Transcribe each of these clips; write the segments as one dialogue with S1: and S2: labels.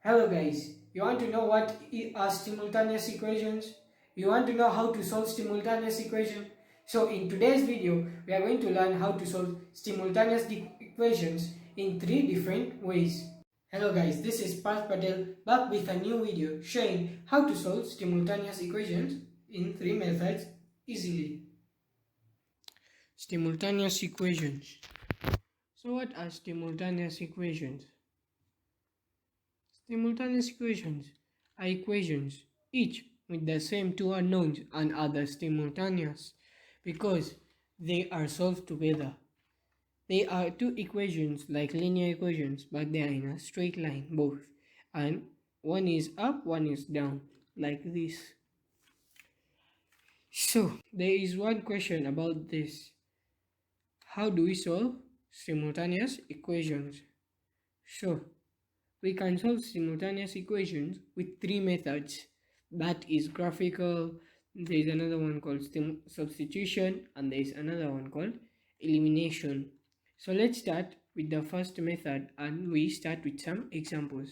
S1: Hello guys, you want to know what are simultaneous equations? You want to know how to solve simultaneous equation? So in today's video, we are going to learn how to solve simultaneous equations in three different ways. Hello guys, this is Parth Patel back with a new video showing how to solve simultaneous equations in three methods easily. Simultaneous equations. So what are simultaneous equations? Simultaneous equations are equations, each with the same two unknowns and are simultaneous because they are solved together. They are two equations like linear equations, but they are in a straight line both, and one is up, one is down, like this. So, there is one question about this. How do we solve simultaneous equations? So, we can solve simultaneous equations with three methods. That is graphical, there is another one called substitution, and there is another one called elimination. So let's start with the first method, and we start with some examples.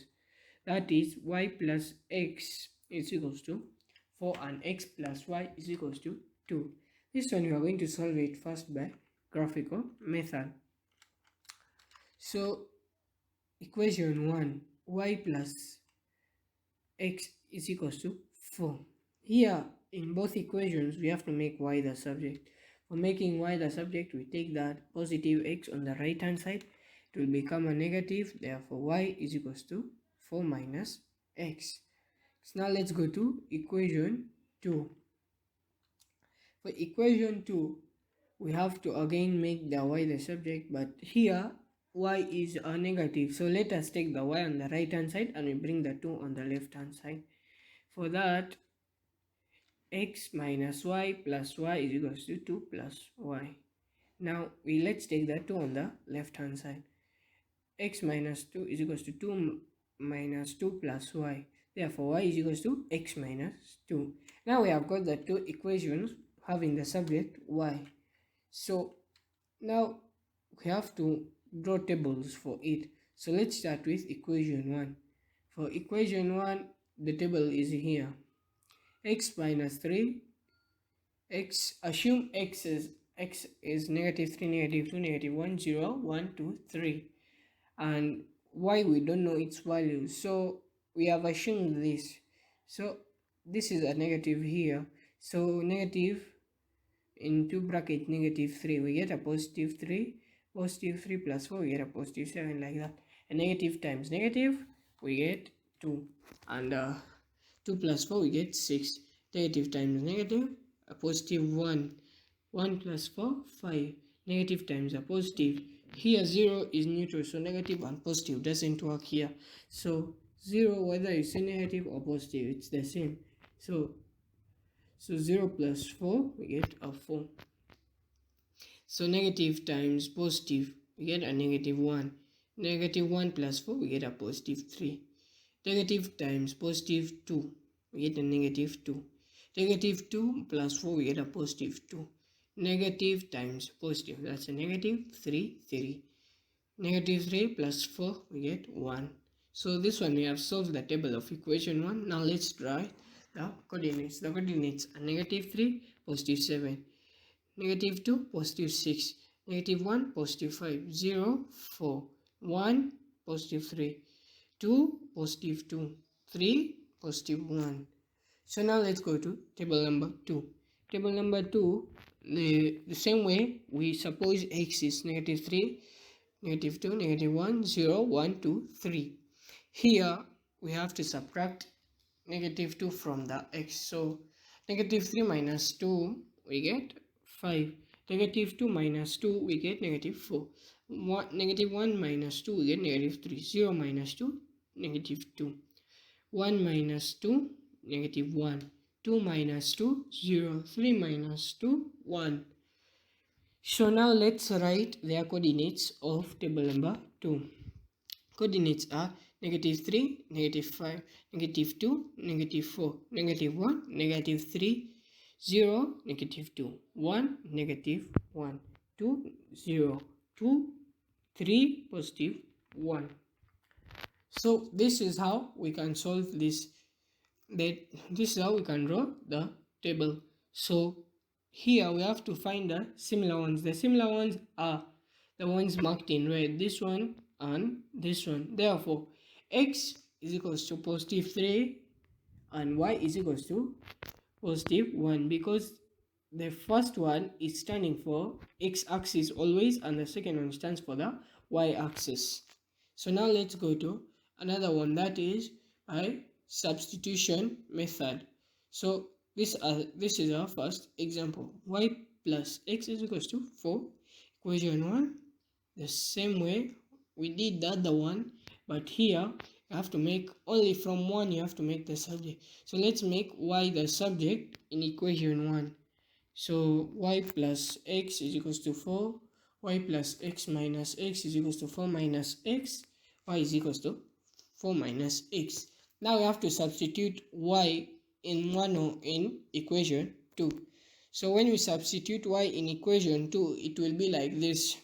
S1: That is y plus x is equals to 4 and x plus y is equals to 2. This one we are going to solve it first by graphical method. So equation 1, y plus x is equals to 4. Here in both equations we have to make y the subject. For making y the subject, we take that positive x on the right hand side, it will become a negative, therefore y is equals to 4 minus x. So now let's go to equation 2. For equation 2, we have to again make the y the subject, but here y is a negative, so let us take the y on the right hand side and we bring the 2 on the left hand side. For that, x minus y plus y is equals to 2 plus y. Now let's take that 2 on the left hand side. X minus 2 is equals to 2 minus 2 plus y. Therefore y is equals to x minus 2. Now we have got the two equations having the subject y. So now we have to draw tables for it. So let's start with equation 1. For equation 1, the table is here. X minus 3, assume x is negative 3, negative 2, negative 1, 0, 1, 2, 3. And y we don't know its value, so we have assumed this. So this is a negative here, so negative into bracket negative 3, we get a positive 3, positive 3 plus 4, we get a positive 7, like that. And negative times negative, we get 2, and 2 plus 4, we get 6. Negative times negative, a positive 1, 1 plus 4, 5. Negative times a positive. Here 0 is neutral, so negative and positive doesn't work here. So 0, whether you say negative or positive, it's the same. So 0 plus 4, we get a 4. So negative times positive, we get a negative 1. Negative 1 plus 4, we get a positive 3. Negative times positive 2, we get a negative 2. Negative 2 plus 4, we get a positive 2. Negative times positive, that's a negative 3, 3. Negative 3 plus 4, we get 1. So this one we have solved the table of equation 1. Now let's draw the coordinates. The coordinates are negative 3, positive 7. Negative 2, positive 6. Negative 1, positive 5. 0, 4. 1, positive 3. 2, positive 2. 3, positive 1. So now let's go to table number 2. Table number 2, the same way, we suppose x is negative 3, negative 2, negative 1, 0, 1, 2, 3. Here we have to subtract negative 2 from the x. So negative 3 minus 2, we get 5. Negative 2 minus 2, we get negative 4. Negative 1 minus 2, we get negative 3. 0 minus 2, negative 2. 1 minus 2, negative 1. 2 minus 2, 0. 3 minus 2, 1. So now let's write their coordinates of table number 2. Coordinates are negative 3, negative 5, negative 2, negative 4, negative 1, negative 3, 0, negative 2, 1, negative 1, 2, 0, 2, 3, positive 1. So this is how we can solve this. This is how we can draw the table. So here we have to find the similar ones. The similar ones are the ones marked in red, this one and this one. Therefore, x is equals to positive 3 and y is equals to positive 1, because the first one is standing for x-axis always and the second one stands for the y-axis. So now let's go to another one, that is by substitution method. So this is our first example. Y plus x is equals to 4, equation 1. The same way we did the other one, but here you have to make only from 1, you have to make the subject. So let's make y the subject in equation 1. So y plus x is equals to 4, y plus x minus x is equals to 4 minus x, y is equals to 4 minus x. Now we have to substitute y in 1 or in equation 2. So when we substitute y in equation 2, it will be like this: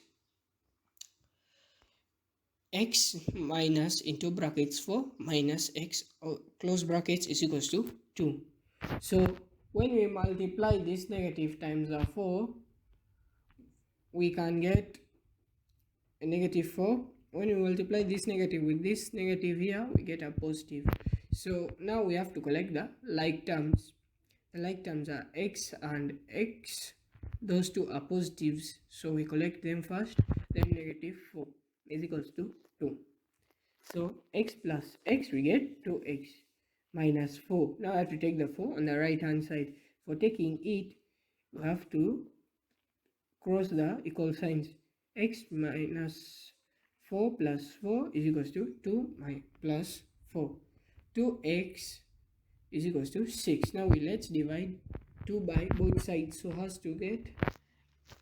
S1: x minus into brackets 4 minus x or close brackets is equals to 2. So when we multiply this negative times the 4, we can get a negative 4. When we multiply this negative with this negative here, we get a positive. So now we have to collect the like terms. The like terms are x and x. Those two are positives, so we collect them first. Then negative 4 is equals to 2. So x plus x, we get 2x minus 4. Now I have to take the 4 on the right hand side. For taking it, you have to cross the equal signs. X minus 4 plus 4 is equals to 2 plus 4. 2x is equals to 6. Now let's divide 2 by both sides so as to get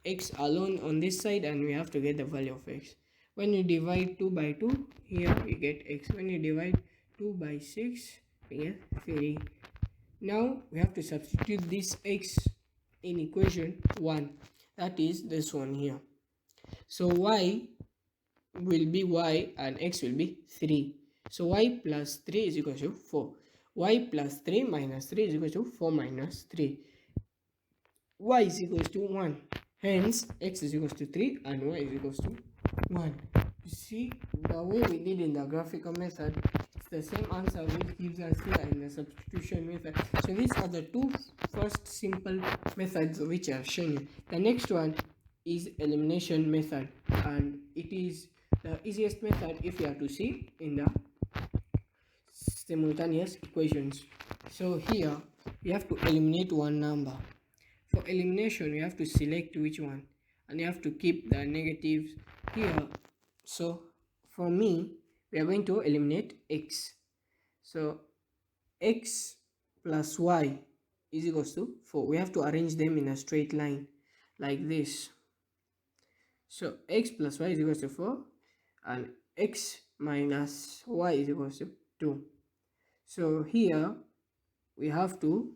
S1: x alone on this side, and we have to get the value of x. When you divide 2 by 2, here we get x. When you divide 2 by 6, we get 3. Now we have to substitute this x in equation 1, that is this one here. So y will be y and x will be 3. So y plus 3 is equal to 4. Y plus 3 minus 3 is equal to 4 minus 3. Y is equal to 1. Hence, x is equal to 3 and y is equal to 1. You see, the way we did in the graphical method, it's the same answer which gives us here in the substitution method. So these are the two first simple methods which I have shown you. The next one is elimination method, and it is the easiest method if you have to see in the simultaneous equations. So here we have to eliminate one number. For elimination, we have to select which one, and you have to keep the negatives here. So for me, we are going to eliminate x. So x plus y is equals to 4. We have to arrange them in a straight line like this. So x plus y is equals to 4 and x minus y is equals to 2. So here we have to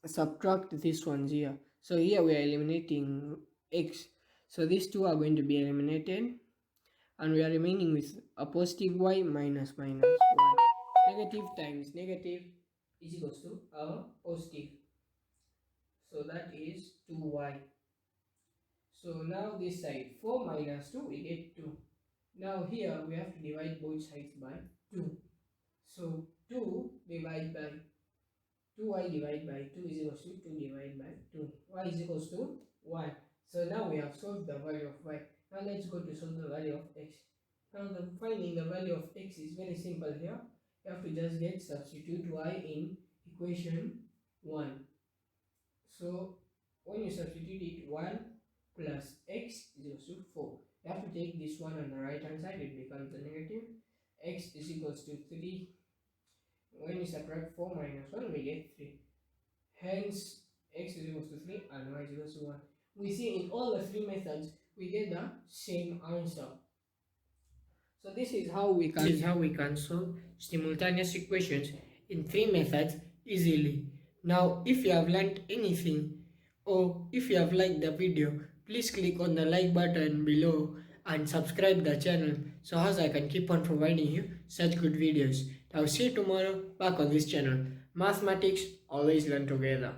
S1: subtract these ones here. So here we are eliminating x. So these two are going to be eliminated, and we are remaining with a positive y minus minus y. Negative times negative is equals to a positive. So that is 2y. So now this side, 4 minus 2, we get 2. Now here we have to divide both sides by 2. So 2 divided by 2y divided by 2 is equals to 2 divided by 2. Y is equals to 1. So now we have solved the value of y. Now let's go to solve the value of x. Now finding the value of x is very simple here. You have to just get substitute y in equation 1. So when you substitute it, 1 plus x is equals to 4. You have to take this one on the right hand side, it becomes a negative. X is equals to 3. When you subtract 4 minus 1, we get 3. Hence, x is equals to 3 and y is equals to 1. We see in all the three methods, we get the same answer. So this is how we can solve simultaneous equations in three methods easily. Now, if you have learned anything, or if you have liked the video, please click on the like button below and subscribe the channel so as I can keep on providing you such good videos. I'll see you tomorrow back on this channel. Mathematics, always learn together.